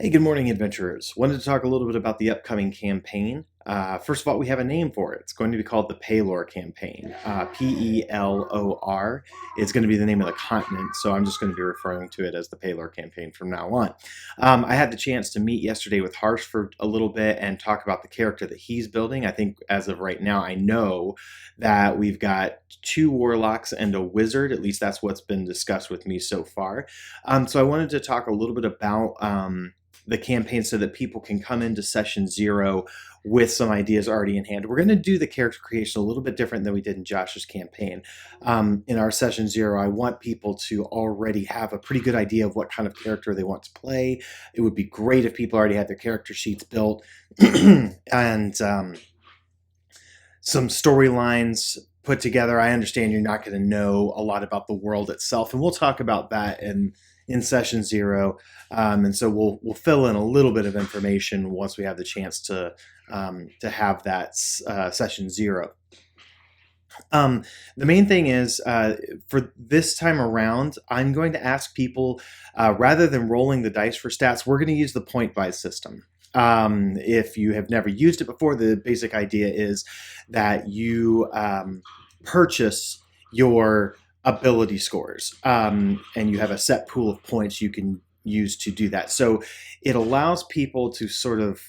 Hey, good morning, adventurers. Wanted to talk a little bit about the upcoming campaign. First of all, we have a name for it. It's going to be called the Pelor Campaign. Pelor. It's going to be the name of the continent, so I'm just going to be referring to it as the Pelor Campaign from now on. I had the chance to meet yesterday with Harsh for a little bit and talk about the character that he's building. I think as of right now, I know that we've got two warlocks and a wizard. At least that's what's been discussed with me so far. So I wanted to talk a little bit about the campaign so that people can come into session 0 with some ideas already in hand. We're going to do the character creation a little bit different than we did in Josh's campaign. In our session 0, I want people to already have a pretty good idea of what kind of character they want to play. It would be great if people already had their character sheets built and some storylines put together. I understand you're not going to know a lot about the world itself, and we'll talk about that in session 0, and so we'll fill in a little bit of information once we have the chance to have that session 0. The main thing is for this time around, I'm going to ask people rather than rolling the dice for stats, we're going to use the point buy system. If you have never used it before, the basic idea is that you purchase your ability scores, and you have a set pool of points you can use to do that. So it allows people to sort of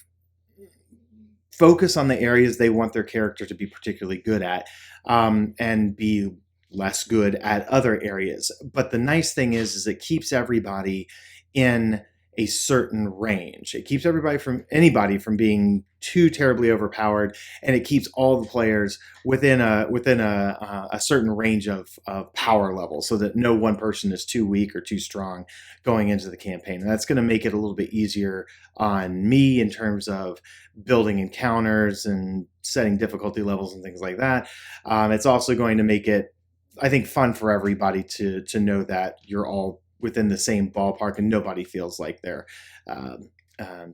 focus on the areas they want their character to be particularly good at, and be less good at other areas. But the nice thing is it keeps everybody in a certain range. It keeps anybody from being too terribly overpowered, and it keeps all the players within a certain range of power level, so that no one person is too weak or too strong going into the campaign. And that's going to make it a little bit easier on me in terms of building encounters and setting difficulty levels and things like that. It's also going to make it, I think, fun for everybody to know that you're all within the same ballpark and nobody feels like they're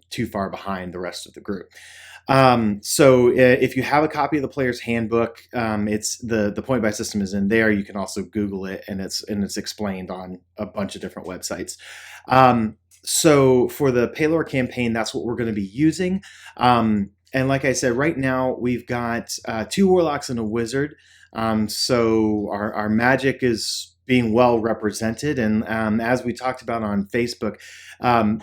too far behind the rest of the group. So if you have a copy of the player's handbook, it's the point buy system is in there. You can also Google it, and it's explained on a bunch of different websites. So for the Pelor campaign, that's what we're going to be using. And like I said, right now we've got 2 warlocks and a wizard. So our magic is being well represented, and as we talked about on Facebook,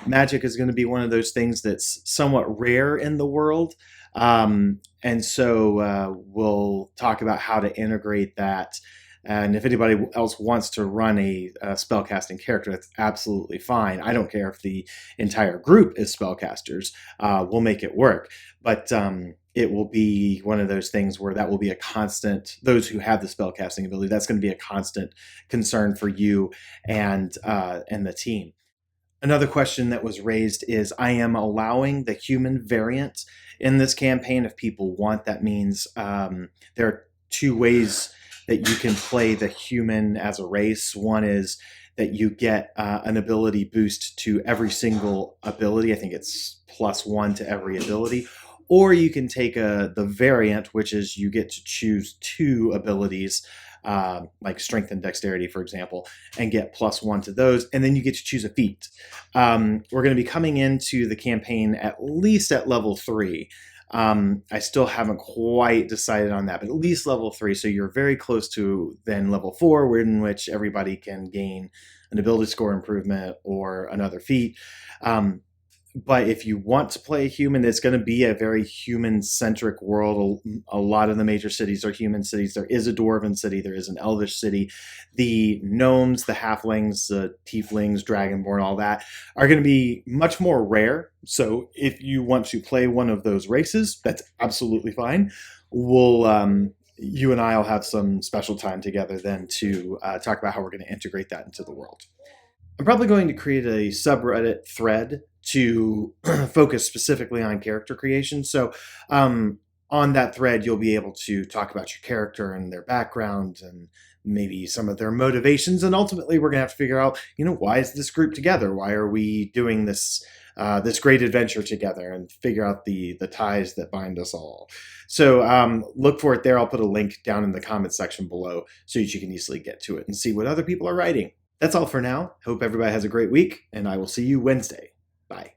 magic is going to be one of those things that's somewhat rare in the world, and so we'll talk about how to integrate that. And if anybody else wants to run a spellcasting character, that's absolutely fine. I don't care if the entire group is spellcasters. We'll make it work. But it will be one of those things where that will be a constant, those who have the spellcasting ability, that's going to be a constant concern for you and the team. Another question that was raised is I am allowing the human variant in this campaign if people want. That means there are 2 ways that you can play the human as a race. One is that you get an ability boost to every single ability. I think it's +1 to every ability. Or you can take the variant, which is you get to choose 2 abilities, like strength and dexterity, for example, and get +1 to those, and then you get to choose a feat. We're going to be coming into the campaign at least at level 3. I still haven't quite decided on that, but at least level 3. So you're very close to then level 4, in which everybody can gain an ability score improvement or another feat. But if you want to play a human, it's going to be a very human-centric world. A lot of the major cities are human cities. There is a dwarven city. There is an elvish city. The gnomes, the halflings, the tieflings, dragonborn, all that are going to be much more rare. So if you want to play one of those races, that's absolutely fine. You and I will have some special time together then to talk about how we're going to integrate that into the world. I'm probably going to create a subreddit thread to focus specifically on character creation. So on that thread, you'll be able to talk about your character and their background and maybe some of their motivations. And ultimately, we're going to have to figure out, why is this group together? Why are we doing this great adventure together, and figure out the ties that bind us all. So look for it there. I'll put a link down in the comment section below so that you can easily get to it and see what other people are writing. That's all for now. Hope everybody has a great week, and I will see you Wednesday. Bye.